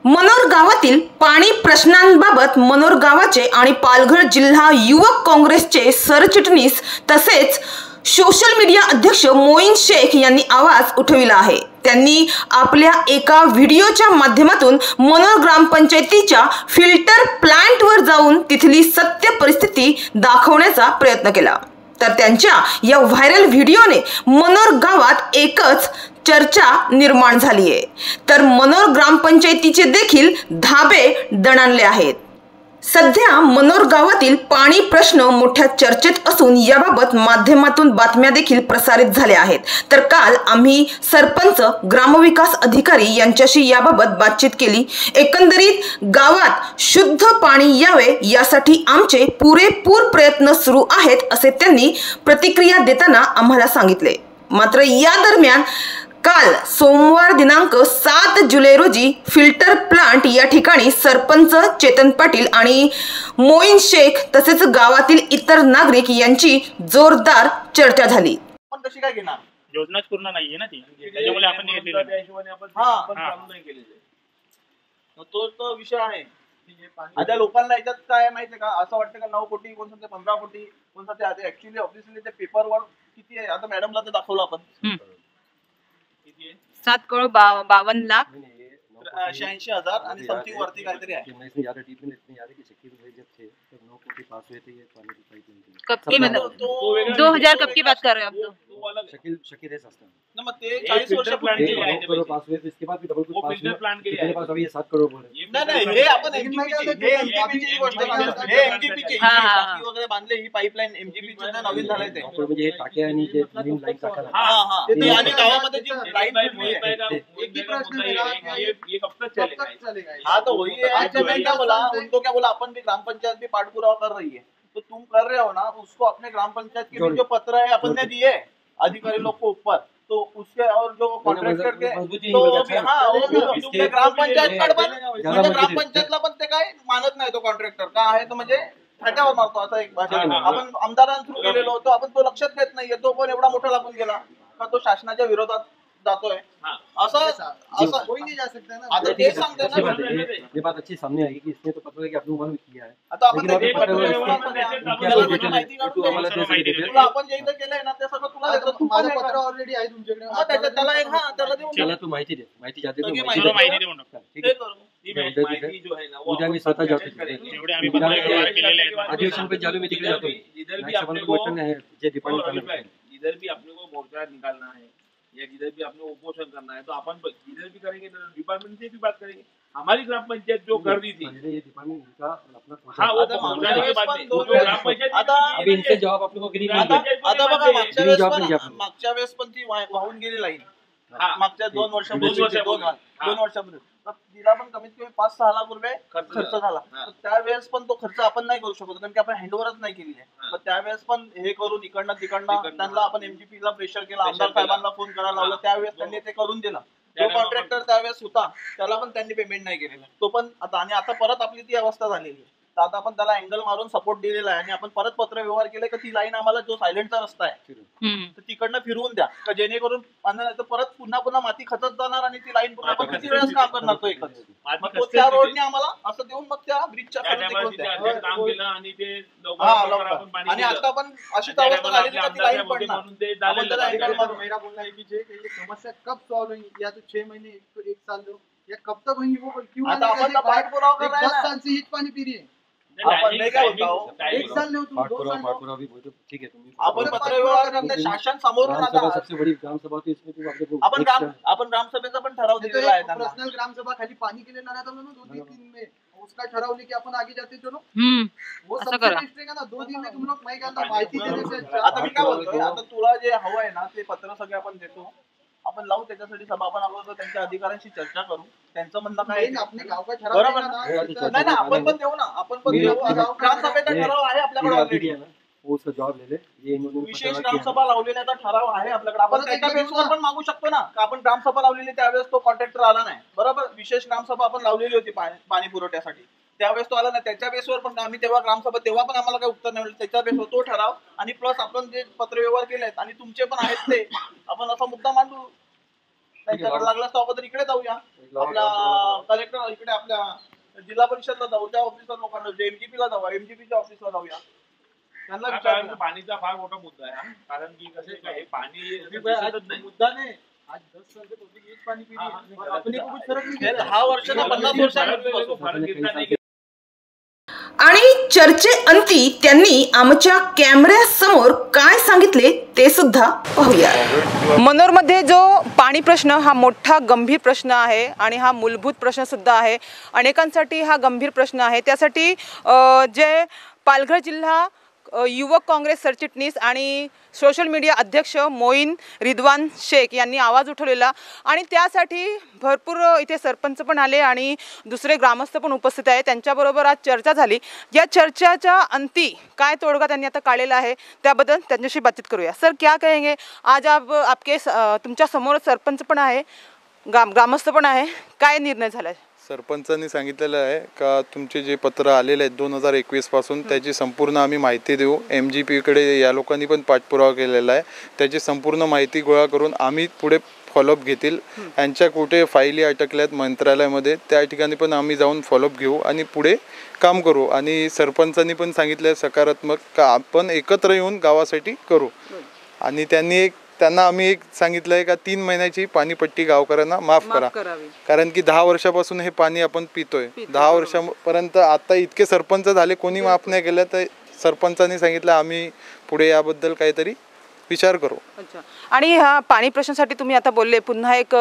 मनोर गावातील पाणी प्रश्नांबाबत मनोर गावाचे आणि पालघर जिल्हा युवक काँग्रेसचे सरचिटणीस तसेच सोशल मीडिया अध्यक्ष मोईन शेख यांनी आवाज उठविला आहे। त्यांनी आपल्या एका व्हिडिओच्या माध्यमातून मनोर ग्रामपंचायतीच्या फिल्टर प्लांटवर जाऊन तिथली सत्य परिस्थिती दाखवण्याचा प्रयत्न केला। तर त्यांच्या या व्हायरल व्हिडिओने मनोर गावात एकच चर्चा निर्माण झाली आहे। तर मनोर ग्रामपंचायतीचे देखील धाबे दणाणले आहेत। सध्या मनोर गावातील पाणी प्रश्न मोठ्या चर्चेत असून याबाबत माध्यमातून बातम्या देखील प्रसारित झाल्या आहेत। तर काल आम्ही सरपंच ग्रामविकास अधिकारी यांच्याशी याबाबत बातचीत केली। एकंदरीत गावात शुद्ध पाणी यावे यासाठी आमचे पुरेपूर प्रयत्न सुरू आहेत असे त्यांनी प्रतिक्रिया देताना आम्हाला सांगितले। मात्र या दरम्यान काल सोमवार दिनांक 7 जुलै रोजी फिल्टर प्लांट या ठिकाणी सरपंच चेतन पाटील आणि मोईन शेख तसेच गावातील इतर नागरिक यांची जोरदार चर्चा झाली। पण कशी काय घेणार? योजनाच पूर्ण नाहीये ना ती, त्याच्यामुळे आपण तो विषय आहे। आता लोकांना याच्यात काय माहितीये का, असं वाटतं का 9 कोटी कोणतं ते 15 कोटी कोणतं ते आता ऍक्च्युअली ऑब्व्हियसली ते पेपरवर किती आहे आता मॅडमला ते दाखवलं आपण 7,52,00,000 86,000 आणि समथिंग वरती काहीतरी आहे। कब की मतलब 2000 कब की बात कर रहे हो आप? तो शकील है सस्ता ना मग ते 40 वर्ष प्लान के लिए करोड़ पास हुए तो इसके बाद भी डबल कुछ पास हुए प्लान के लिए मेरे पास अभी ये 7 करोड़ बोल रहे नाही नाही, हे आपण एमजीपीची गोष्ट करतो। हे एमजीपीची टाकी वगैरे बांधले, ही पाईपलाईन एमजीपीची नवीन झालंय ते म्हणजे हे टाक्या आणि जे नवीन लाईन टाका ते आणि गावामध्ये जी लाईन एक भी प्रश्न ये कब तक चलेगा? हाँ तो वही है। अच्छा मैं क्या बोला उनको, क्या बोला अपन भी ग्राम पंचायत भी पाठपुरावा कर रही है, तो तुम कर रहे हो ना, उसको अपने ग्राम पंचायत के भी जो पत्र है अपन ने दिए अधिकारी लोग को ऊपर, तो उसके और जो कॉन्ट्रॅक्टर के तो तुमच्या ग्रामपंचायतला पण ते काय मानत नाही तो कॉन्ट्रॅक्टर का आहे, तो म्हणजे फाट्यावर मारतो असा एक भाषा। आपण आमदारांथ्रू गेलेलो होतो, आपण तो लक्षात घेत नाहीये, तो पण एवढा मोठा लागून गेला का तो शासनाच्या विरोधात जातोय। असं कोई नहीं जा सकता ना। आता ते सांगते ना, ये बात अच्छी सामने आएगी कि इसने तो पत्र कि आपने मालूम किया है। आता आपण माहिती काढून तुला आपण जे इथं केलंय ना ते सगळं तुला देतो। माझं पत्र ऑलरेडी आहे तुमच्याकडे, त्याला एक त्याला देऊन त्याला तू माहिती दे, माहिती जाते तो माहिती देऊन टाक। ठीक आहे। उद्या मी स्वतः जातो, एवढे आम्ही पत्र केलेले आहेत। अधिवेशन पे चालू, मी तिकडे जातो। इधर भी अपने को जे डिपार्टमेंट इधर भी अपने को मोर्चा निकालना है या जिधर भी आपने उपोषण करना है, तो अपन इधर भी करेंगे, डिपार्टमेंट से भी बात करेंगे। हमारी ग्राम पंचायत जो कर दी थी, हाँ वो ग्राम पंचायत अभी इनसे जवाब आप लोगों को आता बघा मागच्या वेळेस पण ती वाहून गेली लाईन, मागच्या 2 वर्षापूर्वी तिला पण कमीत कमी 5-6 लाख रुपये खर्च झाला। त्यावेळेस पण तो खर्च आपण नाही करू शकतो कारण की आपण हँडओव्हरच नाही केली आहे। तर त्यावेळेस पण हे करून इकडनं तिकडनं त्यांना आपण एमजीपीला प्रेशर केला, आमदार साहेबांना फोन करायला लावला, त्यावेळेस त्यांनी ते करून दिलं। जो कॉन्ट्रॅक्टर त्यावेळेस होता त्याला पण त्यांनी पेमेंट नाही केलेलं, तो पण आता आणि आता परत आपली ती अवस्था झालेली आहे। तर आता आपण त्याला अँगल मारून सपोर्ट दिलेला आहे आणि आपण परत पत्र व्यवहार केले की ती लाईन आम्हाला जो सायलेंटचा रस्ता आहे तर तिकडनं फिरवून द्या का जेणेकरून परत पुन्हा माती खचत जाणार आणि ती लाईन पुन्हा आपण किती वेळेस काम करणार तो एकच। मग तो त्या रोडने आम्हाला असं देऊन मग त्या ब्रिजच्या काम केलं आणि ते आणि आता पण अशीच अवस्था झालेली का ती लाईन पडणार। मेरा बोलना है कि जे समस्या कब सॉल्व होगी, या तो 6 महीने 1 साल दो, या कब तक होंगी वो क्यों? आता आपण पाठपुरावा कर रहे हैं 10 साल से हीच पानी पी रही है। आपण नाही काय होता 1 साल नहीं तुम 2 साल पाठपुरावा भी बोलते ठीक है। तुम्ही आपण पत्र व्यवहार करते शासन समोरून आता सबसे बड़ी ग्राम सभा तो इसमें तो आपको आपण ग्रामसभेचा पण ठराव दिलेला आहे त्यांना। पर्सनल ग्रामसभा खाली पानी के लिए लाना था उन्होंने 2-3 दिन में, उसका ठराव लेके अपन आगे जाते चलो। वो सबसे बेस्ट रहेगा ना, 2 दिन में तुम लोग माहिती देने से। आता मी काय बोलतोय, आता तुला जे हवं आहे ना ते पत्र सगळे आपण देतो, आपण लावू त्याच्यासाठी सभा, आपण अगोदर त्यांच्या अधिकाऱ्यांशी चर्चा करू, त्यांचं म्हणणं काय बरोबर नाही ना, आपण पण देऊ ना, आपण पण देऊ। ग्रामसभेचा ठराव आहे आपल्याकडे ऑलरेडी, उसका जवाब ले ले। विशेष ग्रामसभा लावलेल्याचा ठराव आहे आपल्याकडे, आपण त्याच्या बेसवर पण मागू शकतो ना का आपण ग्रामसभा लावलेली त्यावेळेस तो कॉन्ट्रॅक्टर आला नाही, बरोबर। विशेष ग्रामसभा आपण लावलेली होती पाणी पुरवठ्यासाठी, त्यावेळेस तो आला नाही, त्याच्या बेसवर पण आम्ही तेव्हा ग्रामसभा तेव्हा पण आम्हाला काही उत्तर नाही मिळालं, त्याच्या बेसवर तो ठराव आणि प्लस आपण जे पत्र व्यवहार केलेत आणि तुमचे पण आहेत ते आपण असा मुद्दा मांडू। त्यांच्याकडे लागला तर अगोदर इकडे जाऊया, आपल्या कलेक्टर इकडे आपल्या जिल्हा परिषदला जाऊ, त्या ऑफिसर लोकांना MGP ला जाऊ, MGPच्या ऑफिसला जाऊया, त्यांना विचारूया. पाणीचा फार मोठा मुद्दा आहे, कारण की कसं काय पाणी मुद्दा नाही, आज 10 साल से पब्लिक एक पानी पी रही है, अपने को कुछ फर्क नहीं पड़ता. 10 वर्षांना 50 वर्षांनी आणि चर्चेअंती त्यांनी आमच्या कॅमेऱ्यासमोर काय सांगितले ते सुद्धा पाहूया. मनोरमध्ये जो पाणी प्रश्न हा मोठा गंभीर प्रश्न आहे आणि हा मूलभूत प्रश्न सुद्धा आहे. अनेकांसाठी हा गंभीर प्रश्न आहे. त्यासाठी जे पालघर जिल्हा युवक काँग्रेस सरचिटणीस आणि सोशल मीडिया अध्यक्ष मोईन रिदवान शेख यांनी आवाज उठवलेला आणि त्यासाठी भरपूर इथे सरपंच पण आले आणि दुसरे ग्रामस्थ पण उपस्थित आहे. त्यांच्याबरोबर आज चर्चा झाली. या चर्चाच्या अंती काय तोडगा त्यांनी आता काढलेला आहे त्याबद्दल त्यांच्याशी बातचीत करूया. सर, क्या कहेंगे? आज आपके तुमच्या समोर सरपंच पण आहे, ग्रामस्थ पण आहे, काय निर्णय झाला? सरपंचांनी सांगितलेलं आहे का तुमचे जे पत्र आलेले आहेत 2021 पासून त्याची संपूर्ण आम्ही माहिती देऊ. MGPकडे या लोकांनी पण पाठपुरावा केलेला आहे. त्याची संपूर्ण माहिती गोळा करून आम्ही पुढे फॉलोअप घेतील. यांच्या कुठे फाईली अटकल्यात मंत्रालयामध्ये त्या ठिकाणी पण आम्ही जाऊन फॉलोअप घेऊ आणि पुढे काम करू. आणि सरपंचांनी पण सांगितलं आहे सकारात्मक का आपण एकत्र येऊन गावासाठी करू. आणि त्यांना आम्ही एक सांगितलं आहे का 3 महिन्याची पाणीपट्टी गावकऱ्यांना माफ करावी. कारण की 10 वर्षापासून हे पाणी आपण पितोय. 10 वर्षापर्यंत आता इतके सरपंच झाले, कोणी माफ नाही केलं. तर सरपंचांनी सांगितलं आम्ही पुढे याबद्दल काहीतरी विचार करू. अच्छा. आणि ह्या पाणी प्रश्नासाठी तुम्ही आता बोलले पुन्हा एक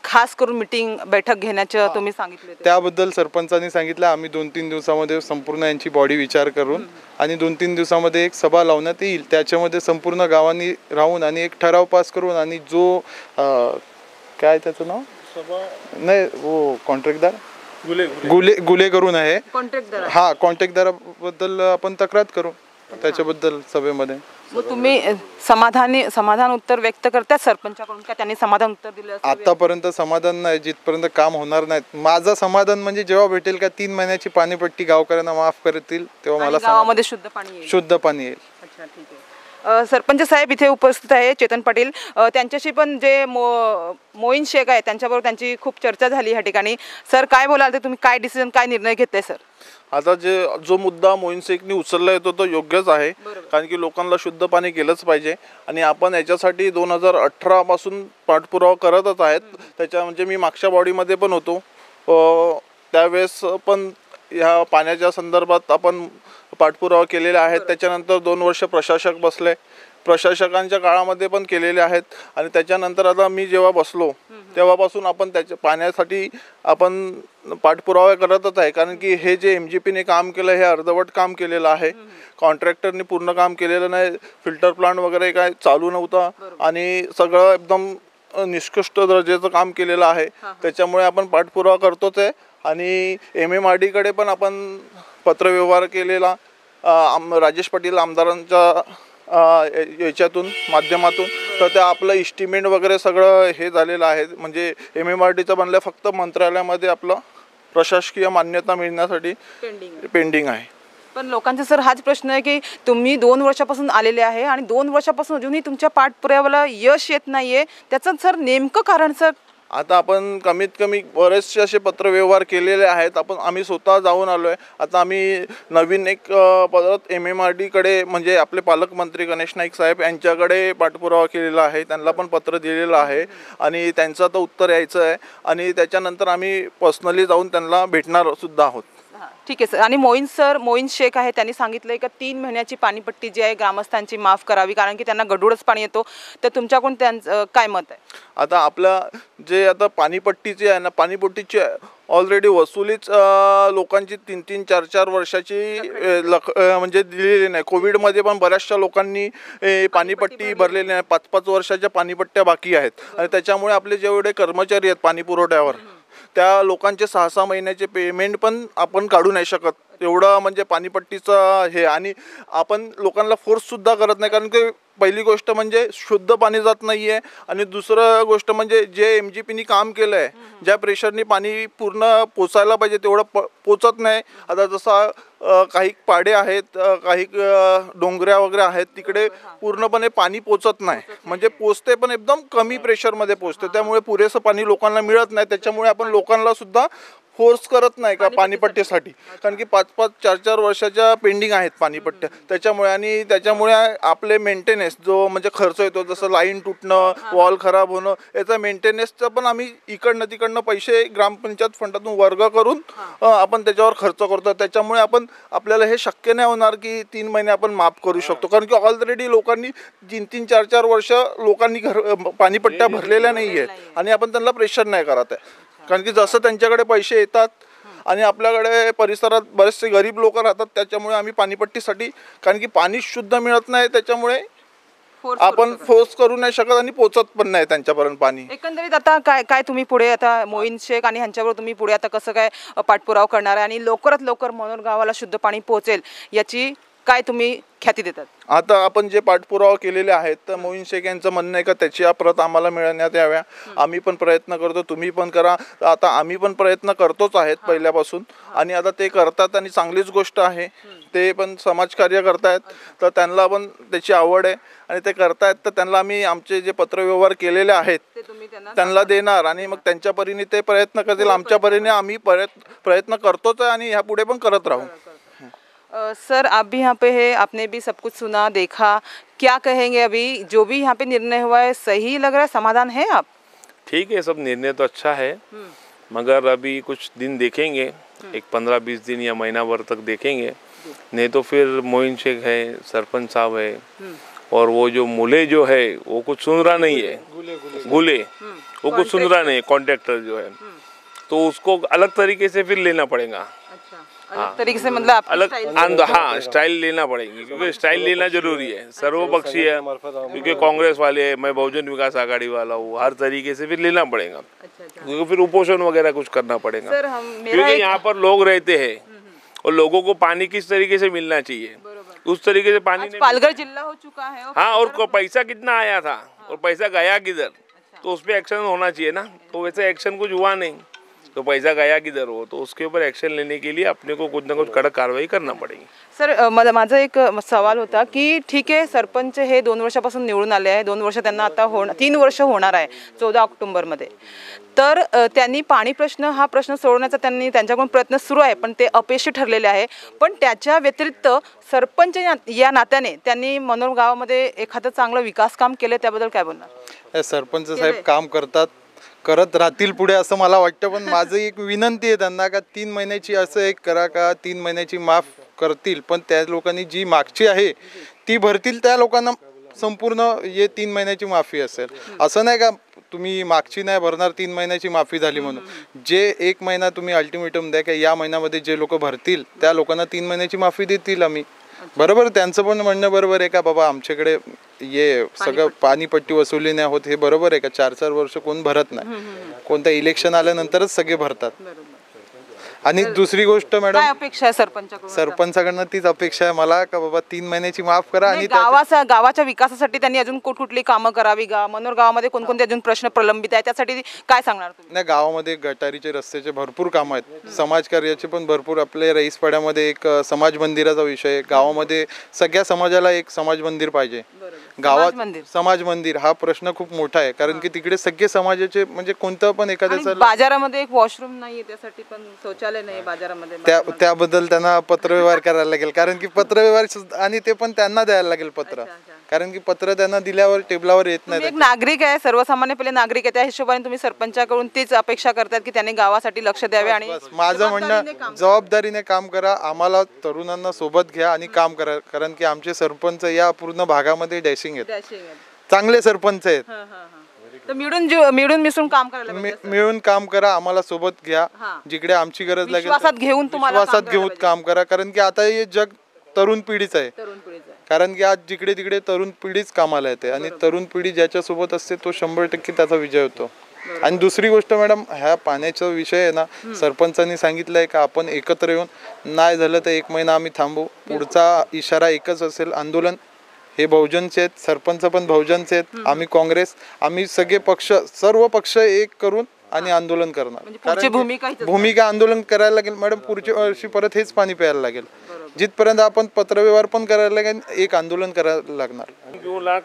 खास करून मीटिंग बैठक घेण्याचं तुम्ही सांगितले. त्याबद्दल सरपंचांनी सांगितलं आम्ही 2-3 दिवसामध्ये संपूर्ण यांची बॉडी विचार करून आणि 2-3 दिवसामध्ये एक सभा लावण्यात येईल. त्याच्यामध्ये संपूर्ण गावांनी राहून आणि एक ठराव पास करून आणि जो काय त्याचं नाव नाही वो कॉन्ट्रॅक्टदार गुले करून आहे हा कॉन्ट्रॅक्टदाराबद्दल आपण तक्रार करू त्याच्याबद्दल सभेमध्ये. तुम्ही समाधान उत्तर व्यक्त करतात सरपंचाकडून का त्यांनी समाधान उत्तर दिलं? आतापर्यंत समाधान नाही, जिथपर्यंत काम होणार नाही. माझं समाधान म्हणजे जेव्हा भेटेल का 3 महिन्याची पाणीपट्टी गावकऱ्यांना माफ करतील तेव्हा मला गावामध्ये शुद्ध पाणी येईल. अच्छा, ठीक आहे. सरपंच साहेब इथे उपस्थित आहे, चेतन पाटील. त्यांच्याशी पण जे मोईन शेख आहे त्यांच्याबरोबर त्यांची खूप चर्चा झाली ह्या ठिकाणी. सर, काय बोलाल ते तुम्ही? काय डिसिजन, काय निर्णय घेताय सर? आता जो मुद्दा मोईन शेखनी उचलला येतो तो योग्यच आहे, कारण की लोकांना शुद्ध पाणी केलंच पाहिजे आणि आपण याच्यासाठी 2018 पासून पाठपुरावा करतच आहेत. त्याच्या म्हणजे मी मागच्या बॉडीमध्ये पण होतो, त्यावेळेस पण ह्या पाण्याच्या संदर्भात आपण पाठपुरावा केलेले आहेत. त्याच्यानंतर 2 वर्ष प्रशासक बसले, प्रशासकांच्या काळामध्ये पण केलेले आहेत. आणि त्याच्यानंतर आता मी जेव्हा बसलो तेव्हापासून आपण त्याच्या पाण्यासाठी आपण पाठपुरावा करतच आहे. कारण की हे जे MGPने काम केलं हे अर्धवट काम केलेलं आहे. कॉन्ट्रॅक्टरने पूर्ण काम केलेलं नाही. फिल्टर प्लांट वगैरे काय चालू नव्हता आणि सगळं एकदम निष्कृष्ट दर्जाचं काम केलेलं आहे. त्याच्यामुळे आपण पाठपुरावा करतोच आहे. आणि MMRDकडे पण आपण पत्रव्यवहार केलेला राजेश पाटील आमदारांच्या याच्यातून माध्यमातून. तर त्या आपलं इस्टिमेट वगैरे सगळं हे झालेलं आहे. म्हणजे MMRDचं बनलं, फक्त मंत्रालयामध्ये आपलं प्रशासकीय मान्यता मिळण्यासाठी पेंडिंग आहे. पण लोकांचा सर हाच प्रश्न आहे की तुम्ही 2 वर्षापासून आलेले आहे आणि 2 वर्षापासून अजूनही तुमच्या पाठपुराव्याला यश येत नाहीये, त्याचं सर नेमकं कारण सर? आता आपण कमीत कमी बरेचसे असे पत्रव्यवहार केलेले आहेत. आम्ही स्वतः जाऊन आलो आहे. आता आम्ही नवीन एक परत MMRDकडे म्हणजे आपले पालकमंत्री गणेश नाईक साहेब यांच्याकडे पाठपुरावा केलेला आहे. त्यांना पण पत्र दिलेलं आहे आणि त्यांचं आता उत्तर यायचं आहे. आणि त्याच्यानंतर आम्ही पर्सनली जाऊन त्यांना भेटणार सुद्धा आहोत. ठीक आहे सर. आणि मोईन शेख आहे, त्यांनी सांगितलंय का 3 महिन्याची पाणीपट्टी जी आहे ग्रामस्थांची माफ करावी, कारण की त्यांना गढूळच पाणी येतो. तर तुमच्याकडून त्यांचं काय मत आहे? आता आपल्या जे आता पाणीपट्टीची आहे ना, पाणीपट्टीची ऑलरेडी वसुलीच लोकांची 3-3, 4-4 वर्षाची म्हणजे दिलेली नाही. कोविडमध्ये पण बऱ्याचशा लोकांनी पाणीपट्टी भरलेली नाही. 5-5 वर्षाच्या पाणीपट्ट्या बाकी आहेत. आणि त्याच्यामुळे आपले जेवढे कर्मचारी आहेत पाणी पुरवठ्यावर त्या लोकांचे 6-6 महिन्याचे पेमेंट पण आपण काढू नाही शकत. एवढं म्हणजे पाणीपट्टीचं हे. आणि आपण लोकांना फोर्ससुद्धा करत नाही, कारण की पहिली गोष्ट म्हणजे शुद्ध पाणी जात नाही आहे, आणि दुसरं गोष्ट म्हणजे जे MGPनी काम केलं आहे, ज्या प्रेशरनी पाणी पूर्ण पोचायला पाहिजे तेवढं पोचत नाही. आता जसं काही पाडे आहेत, काही डोंगऱ्या वगैरे आहेत, तिकडे पूर्णपणे पाणी पोचत नाही, म्हणजे पोचते पण एकदम कमी प्रेशरमध्ये पोचते, त्यामुळे पुरेसं पाणी लोकांना मिळत नाही. त्याच्यामुळे आपण लोकांना सुद्धा फोर्स करत नाही का पाणीपट्टीसाठी, कारण की 5-5, 4-4 वर्षाच्या पेंडिंग आहेत पाणीपट्ट्या त्याच्यामुळे. आणि त्याच्यामुळे आपले मेंटेनन्स जो म्हणजे खर्च येतो, जसं लाईन तुटणं, वॉल खराब होणं, याचा मेंटेनन्सचं पण आम्ही इकडनं तिकडनं पैसे ग्रामपंचायत फंडातून वर्ग करून आपण त्याच्यावर खर्च करतो. त्याच्यामुळे आपल्याला हे शक्य नाही होणार की 3 महिने आपण माफ करू शकतो, कारण की ऑलरेडी लोकांनी 3-3, 4-4 वर्ष लोकांनी पाणीपट्ट्या भरलेल्या नाही आहेत, आणि आपण त्यांना प्रेशर नाही करत आहे. कारण की जसं त्यांच्याकडे पैसे येतात आणि आपल्याकडे परिसरात बरेचसे गरीब लोक राहतात, त्याच्यामुळे आम्ही पाणीपट्टीसाठी, कारण की पाणी शुद्ध मिळत नाही, त्याच्यामुळे आपण फोर्स करू नाही शकत आणि पोचत पण नाही त्यांच्यापर्यंत पाणी. एकंदरीत आता काय तुम्ही पुढे, आता मोईन शेख आणि ह्यांच्यावर तुम्ही पुढे आता कसं काय पाठपुरावा करणार आहे, आणि लवकरात लवकर मनोर गावाला शुद्ध पाणी पोहोचेल याची काय तुम्ही ख्याती देतात? आता आपण जे पाठपुरावा केलेले आहेत, तर मोईन शेख यांचं म्हणणं आहे का त्याची प्रत आम्हाला मिळण्यात याव्या. आम्ही पण प्रयत्न करतो, तुम्ही पण करा. आता आम्ही पण प्रयत्न करतोच आहेत पहिल्यापासून, आणि आता ते करतात आणि चांगलीच गोष्ट आहे. ते पण समाजकार्य करतायत, तर त्यांना पण त्याची आवड आहे आणि ते करतायत. तर त्यांना आम्ही आमचे जे पत्रव्यवहार केलेले आहेत त्यांना देणार, आणि मग त्यांच्या परीने ते प्रयत्न करतील. आमच्या परीने आम्ही प्रयत्न करतोच आहे आणि ह्यापुढे पण करत राहू. सर, आप भी यहाँ पे है, आपने भी सब कुछ सुना देखा, क्या कहेंगे? अभी जो भी यहाँ पे निर्णय हुआ है सही लग रहा है, समाधान है? आप ठीक है, सब निर्णय तो अच्छा है, मगर अभी कुछ दिन देखेंगे, एक 15-20 दिन या महीना भर तक देखेंगे, नहीं तो फिर मोइन शेख है, सरपंच साहब है, और वो जो मुले जो है वो कुछ सुन रहा नहीं है, गुले वो कुछ सुन रहा नहीं है, कॉन्ट्रैक्टर जो है, तो उसको अलग तरीके से फिर लेना पड़ेगा. अलग तरीके से, मतलब अलग हाँ स्टाइल लेना पड़ेगी, क्योंकि स्टाइल लेना जरूरी है, सर्वपक्षीय है, क्योंकि कांग्रेस वाले, मैं बहुजन विकास आघाड़ी वाला हूँ, हर तरीके से फिर लेना पड़ेगा. क्योंकि फिर उपोषण वगैरह कुछ करना पड़ेगा, क्योंकि यहाँ पर लोग रहते हैं और लोगों को पानी किस तरीके से मिलना चाहिए उस तरीके से पानी नहीं. पालघर जिला हो चुका है. हाँ, और पैसा कितना आया था और पैसा गया किधर, तो उस पर एक्शन होना चाहिए ना. तो वैसे एक्शन कुछ हुआ नहीं, तो पैसा गया किधर हो, तो उसके ऊपर एक्शन लेने के लिए अपने को कुछ ना कुछ कड़क कार्रवाई करना पड़ेगी. सर, माझा एक सवाल होता की ठीक आहे, सरपंच हे 2 वर्षापासून निवडून आले आहे, 2 वर्ष त्यांना आता 3 वर्ष होणार आहे 14 ऑक्टोबरमध्ये. तर त्यांनी पाणी प्रश्न हा प्रश्न सोडवण्याचा त्यांच्याकडून प्रयत्न सुरू आहे, पण ते अपयशी ठरलेले आहे. पण त्याच्या व्यतिरिक्त सरपंच या नात्याने त्यांनी मनोर गावामध्ये एखादं चांगलं विकास काम केलं, त्याबद्दल काय बोलणार? सरपंच साहेब काम करत राहतील पुढे असं मला वाटतं. पण माझं एक विनंती आहे त्यांना का 3 महिन्याची असं एक करा का 3 महिन्याची माफ करतील, पण त्या लोकांनी जी मागची आहे ती भरतील, त्या लोकांना संपूर्ण 3 महिन्याची माफी असेल. असं नाही का तुम्ही मागची नाही भरणार 3 महिन्याची माफी झाली म्हणून. जे 1 महिना तुम्ही अल्टिमेटम द्या की या महिन्यामध्ये जे लोक भरतील त्या लोकांना 3 महिन्याची माफी देतील आम्ही. बरोबर, त्यांचं पण म्हणणं बरोबर आहे का बाबा आमच्याकडे ये सगळं पाणीपट्टी वसुली नाही होत, हे बरोबर आहे का. 4-4 वर्ष कोण भरत नाही, कोणत्या इलेक्शन आल्यानंतरच सगळे भरतात. आणि दुसरी गोष्ट मॅडम, अपेक्षा आहे सरपंचाकडनं तीच अपेक्षा आहे मला का बाबा 3 महिन्याची माफ करा. आणि गावाच्या विकासासाठी त्यांनी अजून कुठली कामं करावी, मनोर गावामध्ये कोणकोणते अजून प्रश्न प्रलंबित आहे, त्यासाठी काय सांगणार तुम्ही? नाही, गावामध्ये गटारीचे रस्त्याचे भरपूर काम आहेत, समाजकार्याचे पण भरपूर. आपल्या रईसपाड्यामध्ये एक समाज मंदिराचा विषय आहे. गावामध्ये सगळ्या समाजाला एक समाज मंदिर पाहिजे. गावात समाज मंदिर हा प्रश्न खूप मोठा आहे, कारण की तिकडे सगळे समाजाचे म्हणजे कोणतं पण एखाद्याचं. बाजारामध्ये एक वॉशरूम नाहीये, त्यासाठी पण शौचालय नाही बाजारामध्ये. त्याबद्दल त्यांना पत्रव्यवहार करायला लागेल, कारण की पत्रव्यवहार आणि ते पण त्यांना द्यायला लागेल पत्र, कारण की पत्र त्यांना दिल्यावर टेबलावर येत नाही. एक नागरिक आहे, सर्वसामान्य पहिले नागरिक आहे, त्या हिशोबाने तुम्ही सरपंचाकडून तीच अपेक्षा करतात की त्यांनी गावासाठी लक्ष द्यावे. आणि माझं म्हणणं, जबाबदारीने काम करा, आम्हाला तरुणांना सोबत घ्या आणि काम करा, कारण की आमचे सरपंच या पूर्ण भागामध्ये डॅशिंग आहेत, चांगले सरपंच आहेत. मिळून मिसळून काम करायला, मिळून काम करा, आम्हाला सोबत घ्या, जिकडे आमची गरज लागेल विश्वासात घेऊन काम करा. कारण की आता हे जग तरुण पिढीच आहे, कारण की आज जिकडे तिकडे तरुण पिढीच कामाला येते, आणि तरुण पिढी ज्याच्यासोबत असते तो 100% त्याचा विजय होतो. आणि दुसरी गोष्ट मॅडम, ह्या पाण्याचा विषय आहे ना, सरपंचांनी सांगितलंय का आपण एकत्र येऊन, नाही झालं तर 1 महिना आम्ही थांबू, पुढचा इशारा एकच असेल, आंदोलन हे बहुजनचे आहेत, सरपंच पण बहुजनचे आहेत, आम्ही काँग्रेस, आम्ही सगळे पक्ष, सर्व पक्ष एक करून आणि आंदोलन करणार. कारण भूमिका आंदोलन करायला लागेल मॅडम. पुढच्या वर्षी परत हेच पाणी प्यायला लागेल. जिथपर्यंत आपण पत्रव्यवहार पण करायला लागेल, एक आंदोलन करायला लागणार.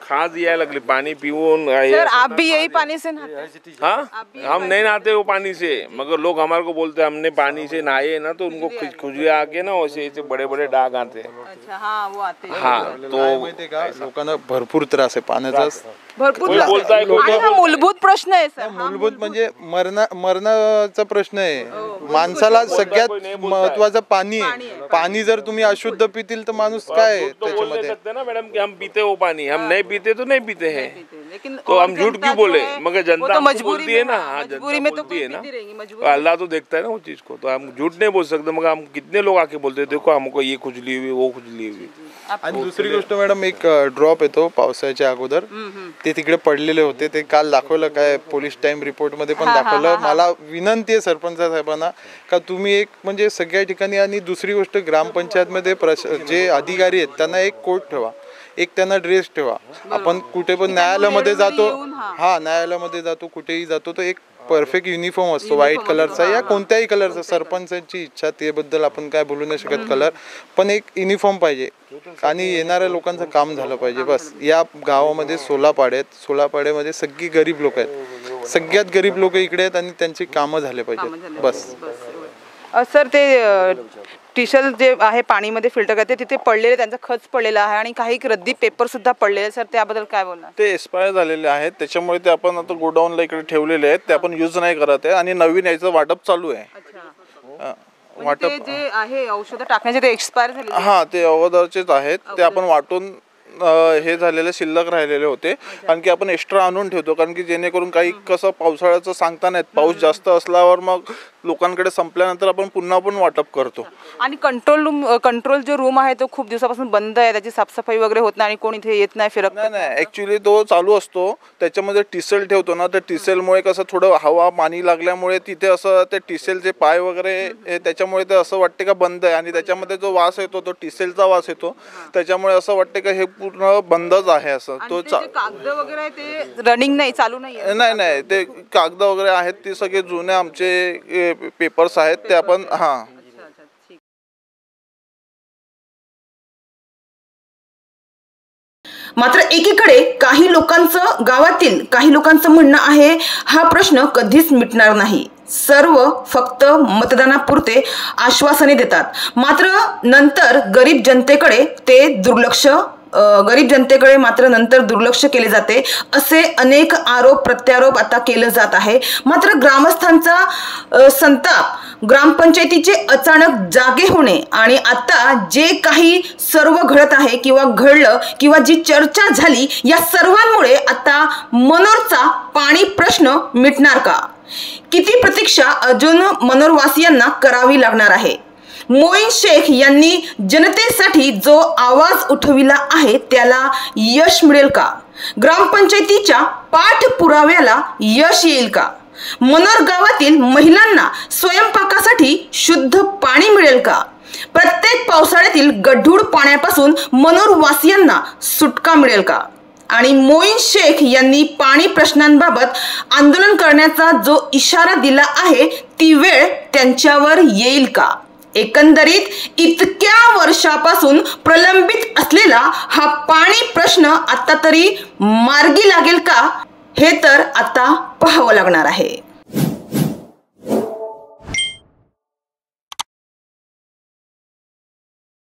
खाज यायला लागली पानी पिऊन. सर आप भी यही पानी से नहाते हैं? हाँ, हम नहीं नहाते वो पानी से, मगर लोग हमारे को बोलते हैं हमने पानी से नहाए ना, तो उनको खुजली आके ना वैसे बड़े बड़े डाग आते हैं. अच्छा, हाँ वो आते हैं. हाँ, तो लोकांना भरपूर त्रास आहे पाण्याचा. भरपूर बोलता है मूलभूत प्रश्न आहे सर. मूलभूत म्हणजे मरणाचा प्रश्न आहे. माणसाला सगळ्यात महत्वाचं पाणी आहे. पाणी जर तुम्ही अशुद्ध पितील तर माणूस काय त्याच्यामध्ये. ना मैडम कि हम पीते वो पानी, हम नहीं पीते तो नहीं पीते हैं, तो हम झूठ क्यों बोले? मगर जनता बोलती है ना, हाँ जनता बोलती है ना, अल्लाह तो देखता है ना वो चीज को, तो हम झूठ नहीं बोल सकते. मगर हम कितने लोग आके बोलते देखो हमको ये खुजली हुई, वो खुजली हुई. आणि दुसरी गोष्ट मॅडम, एक ड्रॉप येतो पावसाच्या अगोदर, ते तिकडे पडलेले होते, ते काल दाखवलं काय पोलीस टाइम रिपोर्ट मध्ये पण दाखवलं. मला विनंती आहे सरपंच साहेबांना का तुम्ही एक म्हणजे सगळ्या ठिकाणी, आणि दुसरी गोष्ट ग्रामपंचायत मध्ये जे अधिकारी आहेत त्यांना एक कोट ठेवा, एक त्यांना ड्रेस ठेवा. आपण कुठे पण न्यायालयामध्ये जातो, हा न्यायालयामध्ये जातो, कुठेही जातो, तो एक परफेक्ट युनिफॉर्म असतो व्हाईट कलरचा या कोणत्याही कलरचा. सरपंचांची इच्छा त्याबद्दल आपण काय बोलू नाही शकत कलर, पण एक युनिफॉर्म पाहिजे आणि येणाऱ्या लोकांचं काम झालं पाहिजे. बस या गावामध्ये 16 पाडे आहेत. 16 पाड्यामध्ये सगळी गरीब लोक आहेत, सगळ्यात गरीब लोक इकडे आहेत आणि त्यांची कामं झाले पाहिजेत. बस सर ते टिशल जे आहे पाणीमध्ये फिल्टर करते तिथे पडलेले त्यांचा खच पडलेला आहे आणि काही रद्दी पेपर सुद्धा पडलेले. सर त्याबद्दल काय बोलणार? ते एक्सपायर झालेले आहेत, त्याच्यामुळे ते आपण आता गोडाऊनला इकडे ठेवलेले आहेत, ते आपण यूज नाही करत आहे आणि नवीन याचं वाटप चालू आहे. वाटप जे आहे औषध टाकण्याचे ते एक्सपायर झाले. हा, ते अगोदरचेच आहेत, ते आपण वाटून हे झालेले शिल्लक राहिलेले होते. कारण की आपण एक्स्ट्रा आणून ठेवतो, कारण की जेणेकरून काही कसं पावसाळ्याचं सांगता नाहीत, पाऊस जास्त असल्यावर मग लोकांकडे संपल्यानंतर आपण पुन्हा पण वाटप करतो. आणि कंट्रोल जो रूम आहे तो खूप दिवसापासून बंद आहे, त्याची साफसफाई वगैरे होत नाही आणि कोण इथे येत नाही, फिरत नाही. ऍक्च्युली तो चालू असतो, त्याच्यामध्ये टिसेल ठेवतो ना, त्या टिसेलमुळे कसं थोडं हवा पाणी लागल्यामुळे तिथे असं ते टिसेलचे पाय वगैरे त्याच्यामुळे ते असं वाटते का बंद आहे, आणि त्याच्यामध्ये जो वास येतो तो टिसेलचा वास येतो, त्याच्यामुळे असं वाटते का हे पूर्ण बंदच आहे असं. तो कागद वगैरे ते रनिंग नाही, चालू नाही, ते कागद वगैरे आहेत ते सगळे जुने आमचे पेपर्स आहेत ते आपण मात्र एकीकडे गावातील काही लोकांचं म्हणणं आहे हा प्रश्न कधीच मिटणार नाही. सर्व फक्त मतदानापुरते आश्वासने देतात, मात्र नंतर गरीब जनतेकडे मात्र नंतर दुर्लक्ष केले जाते. असे अनेक आरोप प्रत्यारोप आता केलं जात आहे. मात्र ग्रामस्थांचा संताप, ग्रामपंचायतीचे अचानक जागे होणे आणि आता जे काही सर्व घडत आहे किंवा घडलं किंवा जी चर्चा झाली, या सर्वांमुळे आता मनोरचा पाणी प्रश्न मिटणार का? किती प्रतीक्षा अजून मनोरवासियांना करावी लागणार आहे? मोईन शेख यांनी जनतेसाठी जो आवाज उठविला आहे त्याला यश मिळेल का? ग्रामपंचायतीच्या पाठपुराव्याला यश येईल का? मनोर गावातील महिलांना स्वयंपाकासाठी शुद्ध पाणी मिळेल का? प्रत्येक पावसाळ्यातील गढूळ पाण्यापासून मनोरवासियांना सुटका मिळेल का? आणि मोईन शेख यांनी पाणी प्रश्नांबाबत आंदोलन करण्याचा जो इशारा दिला आहे ती वेळ त्यांच्यावर येईल का? एकंदरीत इतक्या वर्षापासून प्रलंबित असलेला हा पाणी प्रश्न आता तरी मार्गी लागेल का, हे तर आता पाहावं लागणार आहे.